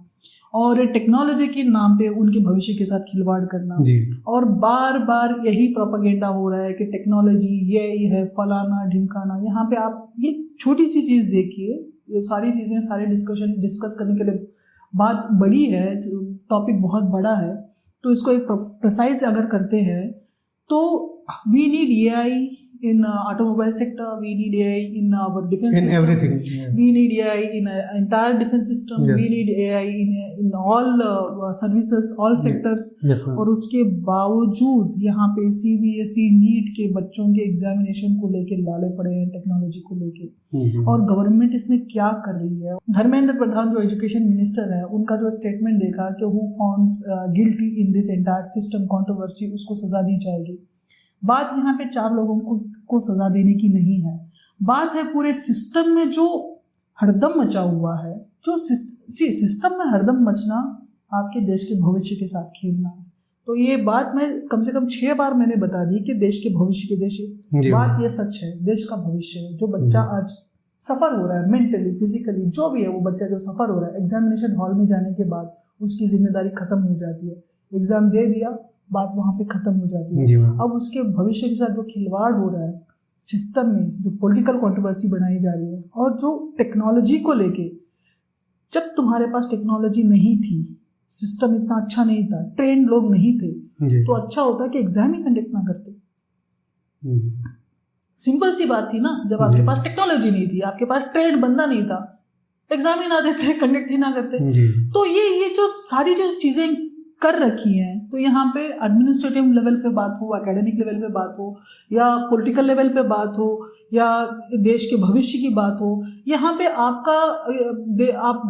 और टेक्नोलॉजी के नाम पे उनके भविष्य के साथ खिलवाड़ करना, और बार बार यही प्रोपेगेंडा हो रहा है कि टेक्नोलॉजी ये है, फलाना ढिमकाना। यहाँ पे आप ये छोटी सी चीज़ देखिए, ये सारी चीज़ें सारे डिस्कस करने के लिए बात बड़ी है, टॉपिक बहुत बड़ा है, तो इसको एक प्रिसाइज अगर करते हैं तो we need AI in automobile sector, we need AI in our defense in system, everything, we need AI in entire defense system, we need AI in all services, all sectors, और उसके बावजूद यहाँ पे CBSE NEET के बच्चों के examination को लेके लाले पड़े हैं टेक्नोलॉजी को लेके। और गवर्नमेंट इसमें क्या कर रही है? धर्मेंद्र प्रधान जो एजुकेशन मिनिस्टर है, उनका जो स्टेटमेंट देखा कि who found guilty in this entire system controversy, उसको सजा दी जाएगी। बात यहाँ पे 4 लोगों को सजा देने की नहीं है, बात है पूरे सिस्टम में जो हरदम मचा हुआ है। जो सिस्टम में हरदम मचना आपके देश के भविष्य के साथ खेलना है। तो ये बात मैं कम से कम 6 बार मैंने बता दी कि देश के भविष्य के देश, बात ये सच है, देश का भविष्य है। जो बच्चा आज सफ़र हो रहा है मेंटली फिजिकली, जो भी है वो बच्चा जो सफ़र हो रहा है, एग्जामिनेशन हॉल में जाने के बाद उसकी जिम्मेदारी खत्म हो जाती है। एग्जाम दे दिया, बात वहाँ पे खत्म हो जाती है। अब उसके भविष्य के साथ जो खिलवाड़ हो रहा है सिस्टम में, जो पॉलिटिकल कंट्रोवर्सी बनाई जा रही है, और जो टेक्नोलॉजी को लेके, जब तुम्हारे पास टेक्नोलॉजी नहीं थी, सिस्टम इतना अच्छा नहीं था, ट्रेंड लोग नहीं थे, तो अच्छा होता कि एग्जाम ही कंडक्ट ना करते। सिंपल सी बात थी ना, जब आपके पास टेक्नोलॉजी नहीं थी, आपके पास ट्रेंड बंदा नहीं था, एग्जाम ही ना देते, कंडक्ट ही ना करते। तो ये जो सारी जो चीजें कर रखी हैं, तो यहाँ पे एडमिनिस्ट्रेटिव लेवल पे बात हो, एकेडमिक लेवल पे बात हो, या पॉलिटिकल लेवल पे बात हो, या देश के भविष्य की बात हो, यहाँ पे आप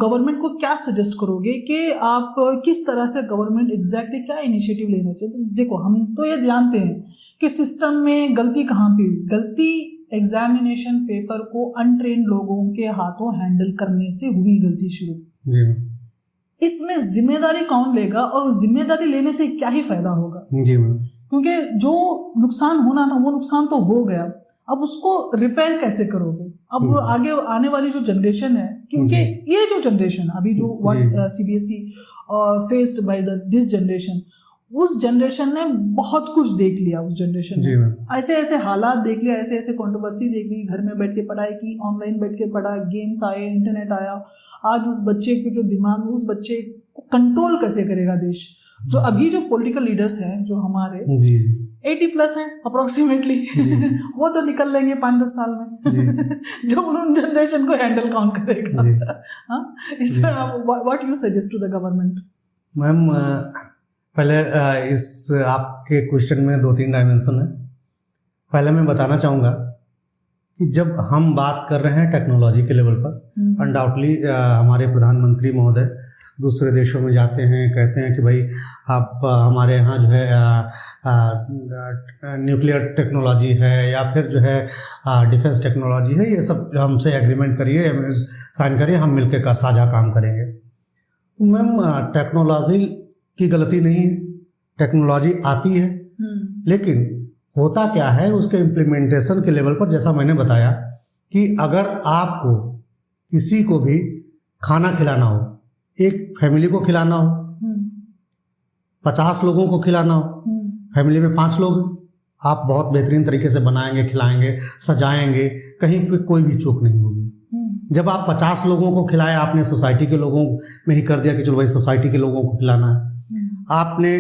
गवर्नमेंट को क्या सजेस्ट करोगे कि आप किस तरह से गवर्नमेंट एग्जैक्टली क्या इनिशिएटिव लेना चाहिए? तो देखो, हम तो ये जानते हैं कि सिस्टम में गलती कहाँ पे हुई। गलती एग्जामिनेशन पेपर को अनट्रेन्ड लोगों के हाथों हैंडल करने से हुई गलती शुरू। इसमें जिम्मेदारी कौन लेगा, और जिम्मेदारी लेने से क्या ही फायदा होगा? क्योंकि जो नुकसान होना था वो नुकसान तो हो गया, अब उसको रिपेयर कैसे करोगे? अब आगे आने वाली जो जनरेशन है, क्योंकि ये जो जनरेशन अभी जो CBSE faced by this generation, उस जनरेशन ने बहुत कुछ देख लिया। उस जनरेशन ने ऐसे ऐसे हालात देख लिया, ऐसे ऐसे कंट्रोवर्सी देख ली, घर में बैठ के पढ़ाई की, ऑनलाइन बैठ के पढ़ा, गेम्स आए, इंटरनेट आया। आज उस बच्चे के जो दिमाग में, उस बच्चे को कंट्रोल कैसे करेगा देश? जो अभी जो पॉलिटिकल लीडर्स हैं जो हमारे 80+ हैं अप्रोक्सीमेटली, वो तो निकल लेंगे 5-10 साल में। जो उन जनरेशन को हैंडल कौन करेगा? इसमें what you suggest to the government? Ma'am, पहले इस आपके क्वेश्चन में 2-3 डायमेंशन है। पहले मैं बताना चाहूँगा कि जब हम बात कर रहे हैं टेक्नोलॉजी के लेवल पर, अनडाउटली हमारे प्रधानमंत्री महोदय दूसरे देशों में जाते हैं, कहते हैं कि भाई आप हमारे यहाँ जो है न्यूक्लियर टेक्नोलॉजी है या फिर जो है डिफेंस टेक्नोलॉजी है, ये सब हमसे एग्रीमेंट करिए, साइन करिए, हम मिलकर का साझा काम करेंगे। तो मैम, टेक्नोलॉजी की गलती नहीं है, टेक्नोलॉजी आती है, लेकिन होता क्या है उसके इम्प्लीमेंटेशन के लेवल पर, जैसा मैंने बताया कि अगर आपको किसी को भी खाना खिलाना हो, एक फैमिली को खिलाना हो, 50 लोगों को खिलाना हो, फैमिली में 5 लोग, आप बहुत बेहतरीन तरीके से बनाएंगे, खिलाएंगे, सजाएंगे, कहीं पे कोई भी चूक नहीं होगी। जब आप 50 लोगों को खिलाए, आपने सोसाइटी के लोगों में ही कर दिया कि चलो भाई सोसाइटी के लोगों को खिलाना है, आपने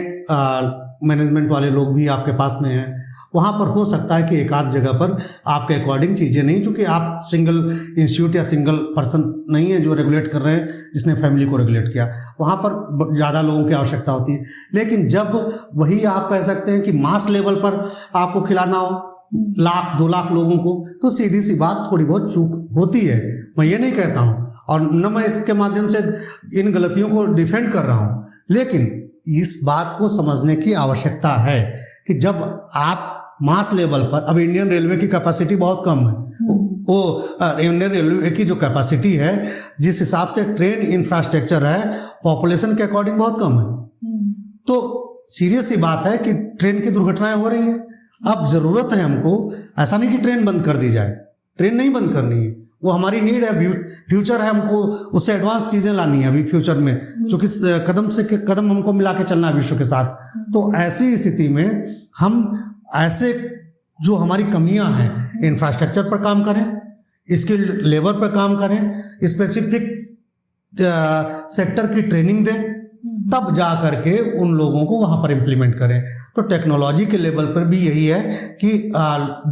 मैनेजमेंट वाले लोग भी आपके पास में हैं वहाँ पर हो सकता है कि एक आध जगह पर आपके अकॉर्डिंग चीज़ें नहीं, चूँकि आप सिंगल इंस्टीट्यूट या सिंगल पर्सन नहीं है जो रेगुलेट कर रहे हैं, जिसने फैमिली को रेगुलेट किया, वहाँ पर ज़्यादा लोगों की आवश्यकता होती है। लेकिन जब वही आप कह सकते हैं कि मास लेवल पर आपको खिलाना हो 1,00,000 2,00,000 लोगों को, तो सीधी सी बात थोड़ी बहुत चूक होती है। मैं ये नहीं कहता हूँ और न मैं इसके माध्यम से इन गलतियों को डिफेंड कर रहा हूँ, लेकिन इस बात को समझने की आवश्यकता है कि जब आप मास लेवल पर, अब इंडियन रेलवे की कैपेसिटी बहुत कम है, वो इंडियन रेलवे की जो कैपेसिटी है, जिस हिसाब से ट्रेन इंफ्रास्ट्रक्चर है, पॉपुलेशन के अकॉर्डिंग बहुत कम है। तो सीरियस सी बात है कि ट्रेन की दुर्घटनाएं हो रही हैं। अब जरूरत है हमको, ऐसा नहीं कि ट्रेन बंद कर दी जाए, ट्रेन नहीं बंद करनी है, वो हमारी नीड है, फ्यूचर है, हमको उससे एडवांस चीजें लानी है अभी फ्यूचर में, क्योंकि कदम से कदम हमको मिला के चलना है विश्व के साथ। तो ऐसी स्थिति में हम ऐसे जो हमारी कमियां हैं, इंफ्रास्ट्रक्चर पर काम करें, स्किल लेबर पर काम करें, स्पेसिफिक सेक्टर की ट्रेनिंग दें, तब जा करके उन लोगों को वहां पर इम्प्लीमेंट करें। तो टेक्नोलॉजी के लेवल पर भी यही है कि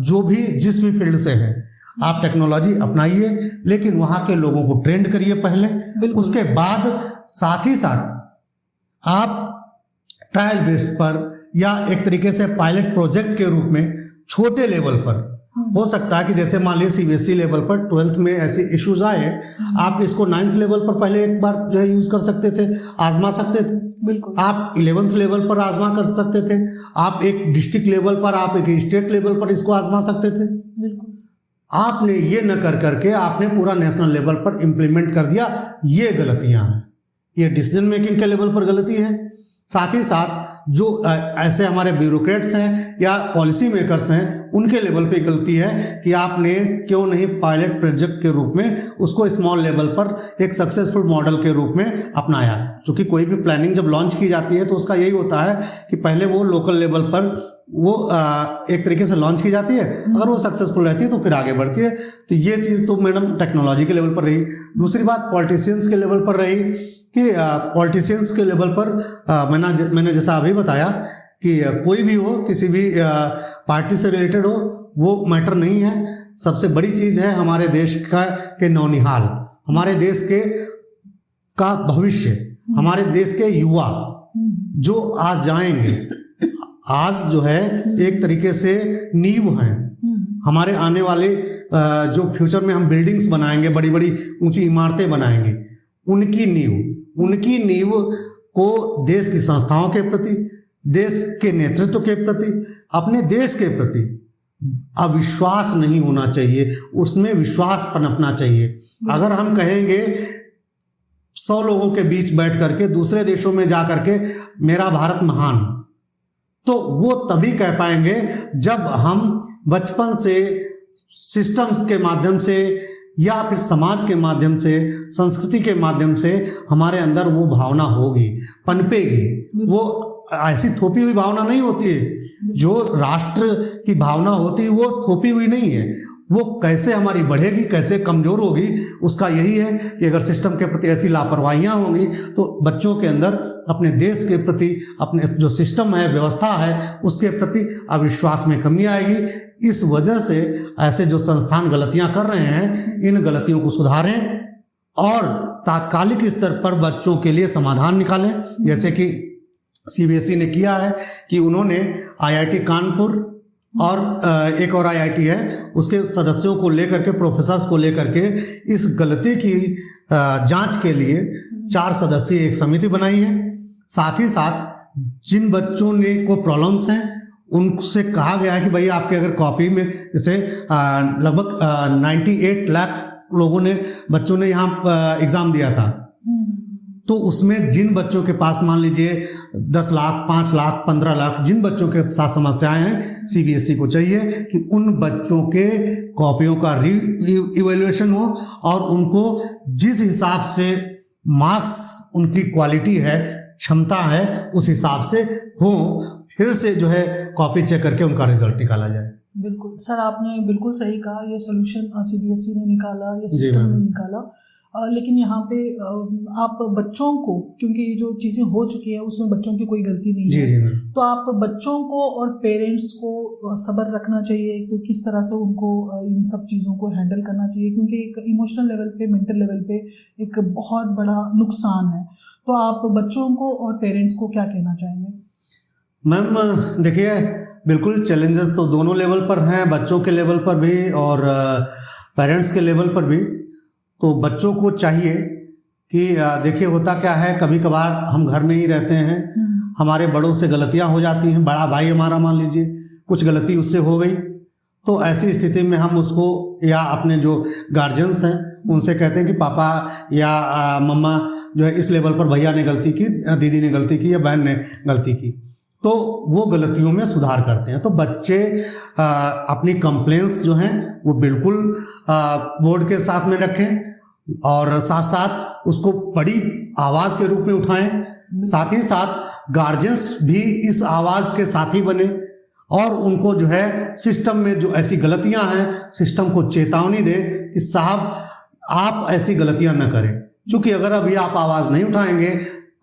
जो भी जिस भी फील्ड से है आप टेक्नोलॉजी अपनाइए, लेकिन वहां के लोगों को ट्रेंड करिए पहले, उसके बाद साथ ही साथ आप ट्रायल बेस्ड पर या एक तरीके से पायलट प्रोजेक्ट के रूप में छोटे लेवल पर, हो सकता है कि जैसे मान लीजिए सीबीएसई लेवल पर 12th में ऐसे इश्यूज आए, आप इसको 9th लेवल पर पहले एक बार जो है यूज कर सकते थे, आजमा सकते थे। बिल्कुल। आप 11th लेवल पर आजमा कर सकते थे, आप एक डिस्ट्रिक्ट लेवल पर, आप एक स्टेट लेवल पर इसको आजमा सकते थे। बिल्कुल। आपने ये न कर करके आपने पूरा नेशनल लेवल पर इम्प्लीमेंट कर दिया, ये गलतियां हैं, ये डिसीजन मेकिंग के लेवल पर गलती है। साथ ही साथ जो ऐसे हमारे ब्यूरोक्रेट्स हैं या पॉलिसी मेकर्स हैं, उनके लेवल पे गलती है कि आपने क्यों नहीं पायलट प्रोजेक्ट के रूप में उसको स्मॉल लेवल पर एक सक्सेसफुल मॉडल के रूप में अपनाया। क्योंकि कोई भी प्लानिंग जब लॉन्च की जाती है तो उसका यही होता है कि पहले वो लोकल लेवल पर वो एक तरीके से लॉन्च की जाती है, अगर वो सक्सेसफुल रहती है तो फिर आगे बढ़ती है। तो ये चीज़ तो मैडम टेक्नोलॉजी के लेवल पर रही। दूसरी बात पॉलिटिशियंस के लेवल पर रही कि पॉलिटिशियंस के लेवल पर मैंने जैसा अभी बताया कि कोई भी हो, किसी भी पार्टी से रिलेटेड हो, वो मैटर नहीं है। सबसे बड़ी चीज़ है हमारे देश के नौनिहाल, हमारे देश का भविष्य, हमारे देश के युवा जो आज जाएंगे, आज जो है एक तरीके से नींव हैं हमारे आने वाले जो फ्यूचर में हम बिल्डिंग्स बनाएंगे, बड़ी बड़ी ऊंची इमारतें बनाएंगे, उनकी नींव को देश की संस्थाओं के प्रति, देश के नेतृत्व के प्रति, अपने देश के प्रति अविश्वास नहीं होना चाहिए, उसमें विश्वास पनपना चाहिए। अगर हम कहेंगे 100 लोगों के बीच बैठ करके दूसरे देशों में जा करके मेरा भारत महान, तो वो तभी कह पाएंगे जब हम बचपन से सिस्टम के माध्यम से या फिर समाज के माध्यम से, संस्कृति के माध्यम से हमारे अंदर वो भावना होगी, पनपेगी। वो ऐसी थोपी हुई भावना नहीं होती है, जो राष्ट्र की भावना होती है वो थोपी हुई नहीं है। वो कैसे हमारी बढ़ेगी, कैसे कमजोर होगी, उसका यही है कि अगर सिस्टम के प्रति ऐसी लापरवाहियां होंगी तो बच्चों के अंदर अपने देश के प्रति, अपने जो सिस्टम है, व्यवस्था है, उसके प्रति अविश्वास में कमी आएगी। इस वजह से ऐसे जो संस्थान गलतियां कर रहे हैं, इन गलतियों को सुधारें और तात्कालिक स्तर पर बच्चों के लिए समाधान निकालें। जैसे कि सीबीएसई ने किया है कि उन्होंने आईआईटी कानपुर और एक और आईआईटी है, उसके सदस्यों को लेकर के, प्रोफेसर्स को लेकर के इस गलती की जांच के लिए 4 सदस्यीय एक समिति बनाई है। साथ ही साथ जिन बच्चों को प्रॉब्लम्स हैं उनसे कहा गया है कि भाई आपके अगर कॉपी में, जैसे लगभग 98 लाख लोगों ने, बच्चों ने यहाँ एग्जाम दिया था, तो उसमें जिन बच्चों के पास मान लीजिए 10 लाख, 5 लाख, 15 लाख, जिन बच्चों के साथ समस्याएं हैं, सीबीएसई को चाहिए कि उन बच्चों के कॉपियों का इवैल्यूएशन हो और उनको जिस हिसाब से मार्क्स, उनकी क्वालिटी है, क्षमता है, उस हिसाब से हो, फिर से जो है कॉपी चेक करके उनका रिजल्ट निकाला जाए। बिल्कुल सर, आपने बिल्कुल सही कहा। ये सोल्यूशन सीबीएसई ने निकाला, ये सिस्टम ने निकाला। लेकिन यहाँ पे आप बच्चों को, क्योंकि ये जो चीज़ें हो चुकी है उसमें बच्चों की कोई गलती नहीं जी है, जी मैम। तो आप बच्चों को और पेरेंट्स को सब्र रखना चाहिए कि किस तरह से उनको इन सब चीज़ों को हैंडल करना चाहिए, क्योंकि एक इमोशनल लेवल पे, मेंटल लेवल पे एक बहुत बड़ा नुकसान है। तो आप बच्चों को और पेरेंट्स को क्या कहना चाहेंगे? मैम देखिए, बिल्कुल चैलेंजेस तो दोनों लेवल पर हैं, बच्चों के लेवल पर भी और पेरेंट्स के लेवल पर भी। तो बच्चों को चाहिए कि देखिए होता क्या है, कभी कभार हम घर में ही रहते हैं, हमारे बड़ों से गलतियां हो जाती हैं। बड़ा भाई हमारा मान लीजिए कुछ गलती उससे हो गई, तो ऐसी स्थिति में हम उसको या अपने जो गार्जियंस हैं उनसे कहते हैं कि पापा या मम्मा जो है इस लेवल पर भैया ने गलती की, दीदी ने गलती की या बहन ने गलती की, तो वो गलतियों में सुधार करते हैं। तो बच्चे अपनी कंप्लेंट्स जो हैं वो बिल्कुल बोर्ड के साथ में रखें और साथ साथ उसको बड़ी आवाज़ के रूप में उठाएं। साथ ही साथ गार्जियंस भी इस आवाज़ के साथी बने और उनको जो है सिस्टम में जो ऐसी गलतियां हैं, सिस्टम को चेतावनी दे कि साहब आप ऐसी गलतियां न करें। क्योंकि अगर अभी आप आवाज़ नहीं उठाएंगे,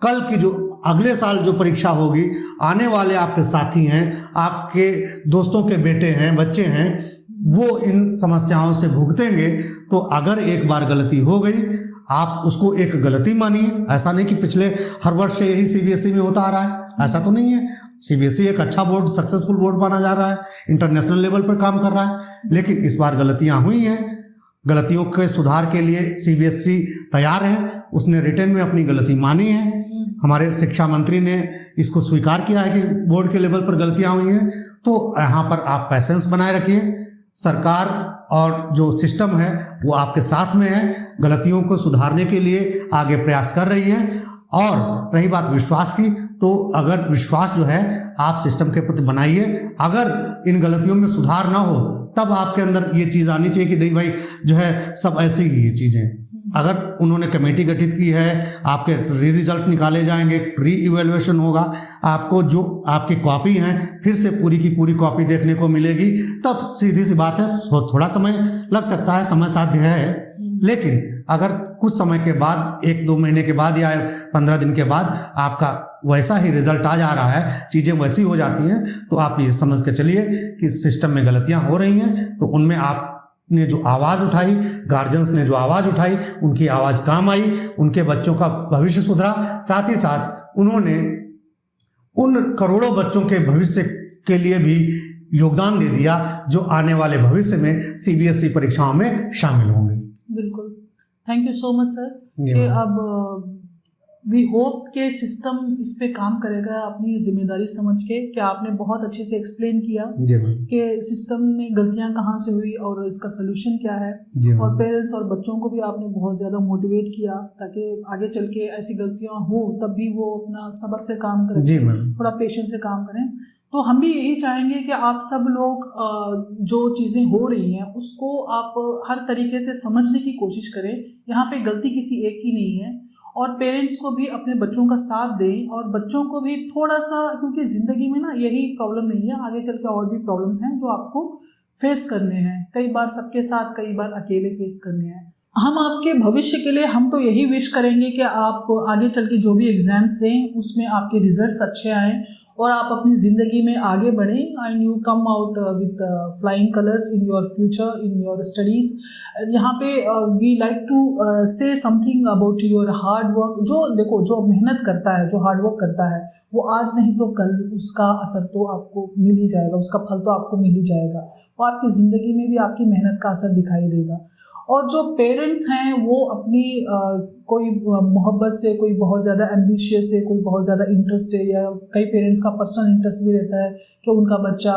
कल की जो अगले साल जो परीक्षा होगी, आने वाले आपके साथी हैं, आपके दोस्तों के बेटे हैं, बच्चे हैं, वो इन समस्याओं से भुगतेंगे। तो अगर एक बार गलती हो गई, आप उसको एक गलती मानिए। ऐसा नहीं कि पिछले हर वर्ष से यही सीबीएसई में होता आ रहा है, ऐसा तो नहीं है। सीबीएसई एक अच्छा बोर्ड, सक्सेसफुल बोर्ड माना जा रहा है, इंटरनेशनल लेवल पर काम कर रहा है। लेकिन इस बार गलतियां हुई हैं, गलतियों के सुधार के लिए सीबीएसई तैयार है, उसने रिटर्न में अपनी गलती मानी है। हमारे शिक्षा मंत्री ने इसको स्वीकार किया है कि बोर्ड के लेवल पर गलतियां हुई हैं। तो यहाँ पर आप पैसेंस बनाए रखिए। सरकार और जो सिस्टम है वो आपके साथ में है, गलतियों को सुधारने के लिए आगे प्रयास कर रही है। और रही बात विश्वास की, तो अगर विश्वास जो है आप सिस्टम के प्रति बनाइए। अगर इन गलतियों में सुधार ना हो, तब आपके अंदर ये चीज़ आनी चाहिए कि नहीं भाई जो है सब ऐसी ही ये चीज़ें। अगर उन्होंने कमेटी गठित की है, आपके रिजल्ट निकाले जाएंगे, री इवैल्यूएशन होगा, आपको जो आपकी कॉपी हैं फिर से पूरी की पूरी कॉपी देखने को मिलेगी, तब सीधी सी बात है थोड़ा समय लग सकता है, समय साध्य है। लेकिन अगर कुछ समय के बाद, 1-2 महीने के बाद या 15 दिन के बाद आपका वैसा ही रिजल्ट आ जा रहा है, चीज़ें वैसी हो जाती हैं, तो आप ये समझ के चलिए कि सिस्टम में गलतियां हो रही हैं। तो उनमें आपने जो आवाज़ उठाई, गार्जियंस ने जो आवाज़ उठाई, उनकी आवाज़ काम आई, उनके बच्चों का भविष्य सुधरा। साथ ही साथ उन्होंने उन करोड़ों बच्चों के भविष्य के लिए भी योगदान दे दिया जो आने वाले भविष्य में सीबीएसई परीक्षाओं में शामिल होंगे। बिल्कुल, thank you so much sir. कि अब वी होप के सिस्टम इस पे काम करेगा अपनी जिम्मेदारी समझ के, कि आपने बहुत अच्छे से एक्सप्लेन किया कि सिस्टम में गलतियां कहाँ से हुई और इसका सोल्यूशन क्या है। और पेरेंट्स और बच्चों को भी आपने बहुत ज़्यादा मोटिवेट किया ताकि आगे चल के ऐसी गलतियां हो तब भी वो अपना सब्र से काम करें, थोड़ा पेशेंस से काम करें। तो हम भी यही चाहेंगे कि आप सब लोग जो चीज़ें हो रही हैं उसको आप हर तरीके से समझने की कोशिश करें। यहाँ पे गलती किसी एक की नहीं है, और पेरेंट्स को भी अपने बच्चों का साथ दें और बच्चों को भी थोड़ा सा, क्योंकि ज़िंदगी में ना यही प्रॉब्लम नहीं है, आगे चल के और भी प्रॉब्लम्स हैं जो आपको फेस करने हैं, कई बार सबके साथ, कई बार अकेले फेस करने हैं। हम आपके भविष्य के लिए हम तो यही विश करेंगे कि आप आगे चल के जो भी एग्ज़ाम्स दें उसमें आपके रिजल्ट्स अच्छे आएँ और आप अपनी ज़िंदगी में आगे बढ़ें, and you come out with flying colours in your future, in your studies. यहाँ पे we like to say something about your hard work. जो देखो, जो मेहनत करता है, जो हार्ड वर्क करता है, वो आज नहीं तो कल उसका असर तो आपको मिल ही जाएगा, उसका फल तो आपको मिल ही जाएगा, और आपकी ज़िंदगी में भी आपकी मेहनत का असर दिखाई देगा। और जो पेरेंट्स हैं वो अपनी कोई मोहब्बत से, कोई बहुत ज़्यादा एम्बिशियस है, कोई बहुत ज़्यादा इंटरेस्ट है, या कई पेरेंट्स का पर्सनल इंटरेस्ट भी रहता है कि उनका बच्चा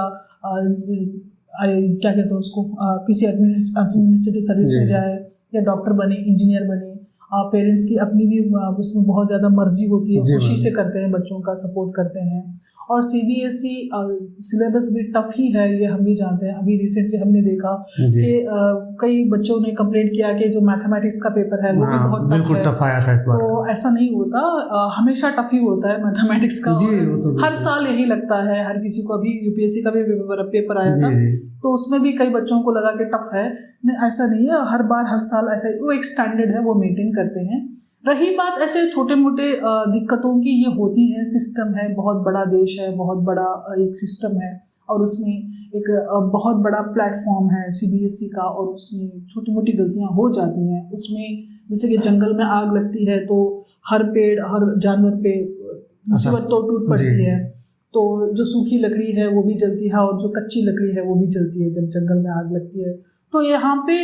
क्या कहते हैं उसको, किसी एडमिनिस्ट्रेटिव सर्विस में जाए या डॉक्टर बने, इंजीनियर बने। पेरेंट्स की अपनी भी उसमें बहुत ज़्यादा मर्जी होती है, जी, खुशी मैम। से करते हैं, बच्चों का सपोर्ट करते हैं। और सीबीएसई सिलेबस भी टफ ही है, ये हम भी जानते हैं। अभी रिसेंटली हमने देखा जी। कि कई बच्चों ने कंप्लेंट किया कि जो मैथमेटिक्स का पेपर है वो भी हाँ, बहुत टफ बिल्कुल है। टफ आया था इस बार। तो ऐसा नहीं होता, हमेशा टफ ही होता है मैथमेटिक्स का। जी, वो तो हर बिल्कुल। साल यही लगता है हर किसी को। अभी यूपीएससी का भी पेपर आया था, जी, तो उसमें भी कई बच्चों को लगा कि टफ है। नहीं, ऐसा नहीं है, हर बार हर साल ऐसा वो एक स्टैंडर्ड है, वो मेंटेन करते हैं। रही बात ऐसे छोटे मोटे दिक्कतों की, ये होती है, सिस्टम है, बहुत बड़ा देश है, बहुत बड़ा एक सिस्टम है, और उसमें एक बहुत बड़ा प्लेटफॉर्म है सीबीएसई का, और उसमें छोटी मोटी गलतियां हो जाती हैं। उसमें जैसे कि जंगल में आग लगती है तो हर पेड़ हर जानवर पे मुसीबत तो टूट पड़ती जी। है। तो जो सूखी लकड़ी है वो भी जलती है, और जो कच्ची लकड़ी है वो भी जलती है जब जंगल में आग लगती है। तो यहाँ पे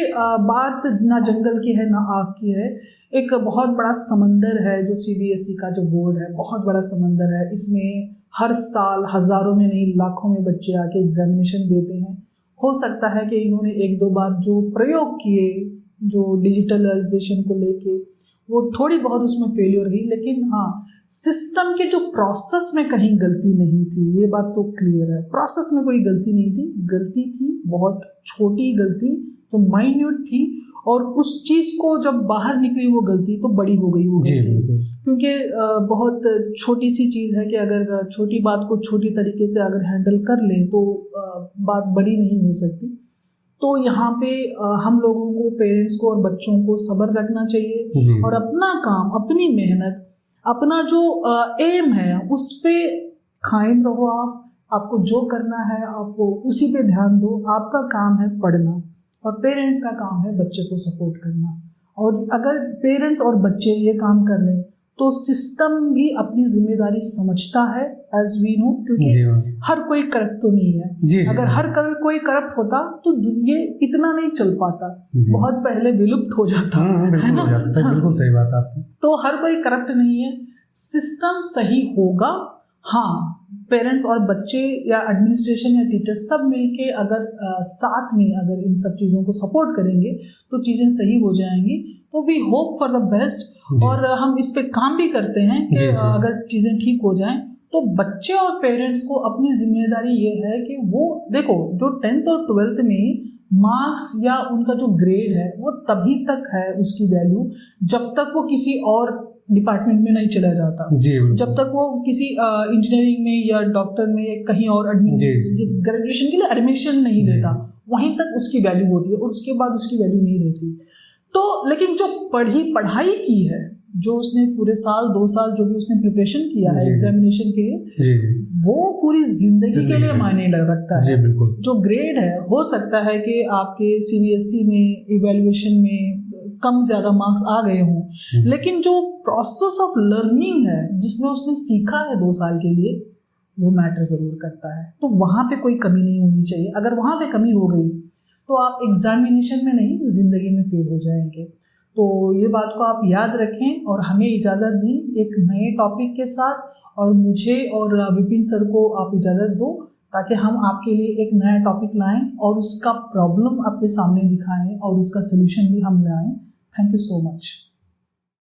बात ना जंगल की है ना आग की है, एक बहुत बड़ा समंदर है जो सीबीएसई का जो बोर्ड है, बहुत बड़ा समंदर है। इसमें हर साल हजारों में नहीं लाखों में बच्चे आके एग्जामिनेशन देते हैं। हो सकता है कि इन्होंने एक दो बार जो प्रयोग किए जो डिजिटलाइजेशन को लेके, वो थोड़ी बहुत उसमें फेलियर रही, लेकिन हाँ, सिस्टम के जो प्रोसेस में कहीं गलती नहीं थी, ये बात तो क्लियर है। प्रोसेस में कोई गलती नहीं थी, गलती थी बहुत छोटी गलती जो माइन्यूट थी, और उस चीज़ को जब बाहर निकली वो गलती तो बड़ी हो गई वो जी, गलती। बिल्कुल। क्योंकि बहुत छोटी सी चीज़ है कि अगर छोटी बात को छोटी तरीके से अगर हैंडल कर लें तो बात बड़ी नहीं हो सकती। तो यहाँ पे हम लोगों को, पेरेंट्स को और बच्चों को सब्र रखना चाहिए, जी। और अपना काम, अपनी मेहनत, अपना जो एम है उस पे कायम रहो। आपको जो करना है आपको उसी पे ध्यान दो। आपका काम है पढ़ना, और पेरेंट्स का काम है बच्चे को सपोर्ट करना। और अगर पेरेंट्स और बच्चे ये काम कर लें तो सिस्टम भी अपनी जिम्मेदारी समझता है, एज वी नो, क्योंकि जी, मैम। हर कोई करप्ट तो नहीं है। जी, अगर हर कोई करप्ट होता तो ये इतना नहीं चल पाता, जी। बहुत पहले विलुप्त हो जाता। हाँ, है बिल्कुल ना? हो जाता है, बिल्कुल सही बात है आपकी। तो हर कोई करप्ट नहीं है, सिस्टम सही होगा। हाँ, पेरेंट्स और बच्चे या एडमिनिस्ट्रेशन या टीचर सब मिलके अगर साथ में अगर इन सब चीज़ों को सपोर्ट करेंगे तो चीज़ें सही हो जाएंगी। तो we hope for the best, और हम इस पे काम भी करते हैं कि जी, जी। अगर चीज़ें ठीक हो जाएं। तो बच्चे और पेरेंट्स को अपनी जिम्मेदारी ये है कि वो देखो, जो 10th और 12th में मार्क्स या उनका जो ग्रेड है वो तभी तक है उसकी वैल्यू जब तक वो किसी और डिपार्टमेंट में नहीं चला जाता। जी, बिल्कुल। जब तक वो किसी इंजीनियरिंग में या डॉक्टर में या कहीं और ग्रेजुएशन के लिए एडमिशन नहीं लेता, वहीं तक उसकी वैल्यू होती है, और उसके बाद उसकी वैल्यू नहीं रहती। तो लेकिन जो पढ़ाई की है, जो उसने पूरे साल 2 साल जो भी उसने प्रिपरेशन किया है एग्जामिनेशन के लिए, जी, वो पूरी जिंदगी के लिए मायने रखता है। जी, बिल्कुल। जो ग्रेड है, हो सकता है कि आपके सीबीएसई में इवैल्यूएशन में कम ज़्यादा मार्क्स आ गए हों, लेकिन जो प्रोसेस ऑफ लर्निंग है जिसमें उसने सीखा है 2 साल के लिए, वो मैटर ज़रूर करता है। तो वहाँ पे कोई कमी नहीं होनी चाहिए। अगर वहाँ पे कमी हो गई तो आप एग्जामिनेशन में नहीं, ज़िंदगी में फेल हो जाएंगे। तो ये बात को आप याद रखें, और हमें इजाज़त दी एक नए टॉपिक के साथ, और मुझे और विपिन सर को आप इजाज़त दो ताकि हम आपके लिए एक नया टॉपिक लाएं और उसका प्रॉब्लम आपके सामने दिखाएं और उसका सलूशन भी हम लाएं। Thank you so much.